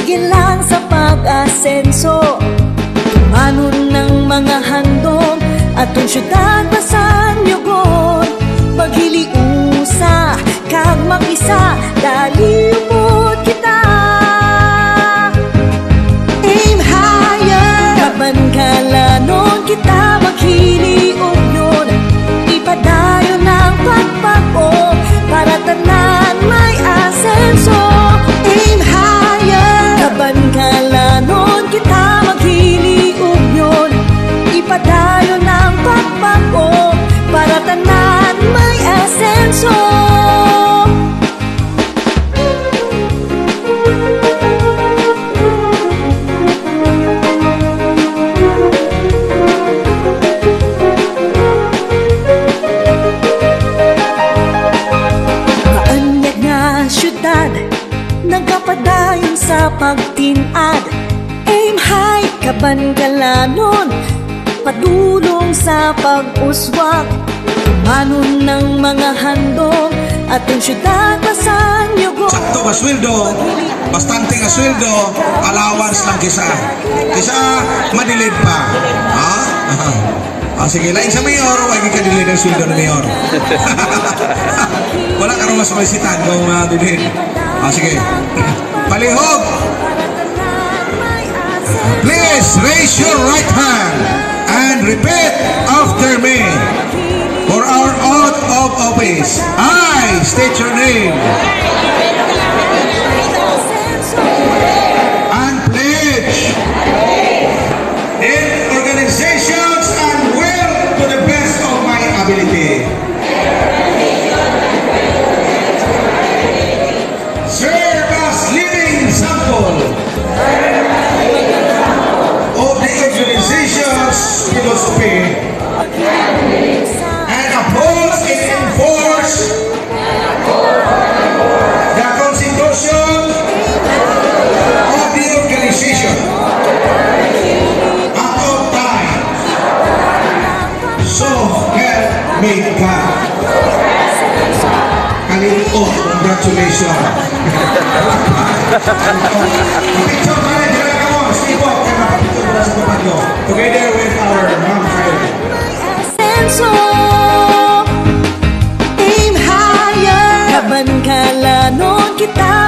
tumigil lang sa pag-asenso. Tumanon ng mga handog atong syudad basan yugon. Paghiliusa kag makisa dali upod kita. Aim higher, kaban kalanon kita maghiliog yun. Ipadayon ng pagpako para tanan may asenso. Aim higher, kaban kalanon kita maghiliog yun. Ipadayon ng pagpako para tanan may asenso. Kaanyag nga syudad nagapadayon sa pagtinad. Aim high, kaban kalanon padulong sa pag-uswak. Tumanon ng mga handog atong syudad basan yugon. Sakto ka sweldo, bastante ka sweldo, allowance lang kisa madilid pa. Sige, lain sa mayor, huwag ikadilid ang sweldo ng mayor. Wala ka rin mas maisitan kung dilid. Sige, palihog. Please raise your right hand and repeat after me. For our oath of office, I state your name and pledge in organizations and will to the best of my ability serve as living sample of the organization's philosophy and uphold and enforce the constitution of the organization at all time. So help me God. Kalito, congratulations. Picture ka rin, come on, Steve Bob, kaya makapicture mo na sa kapag nyo. Together with our mom friend. Aim higher, kaban kalanon kita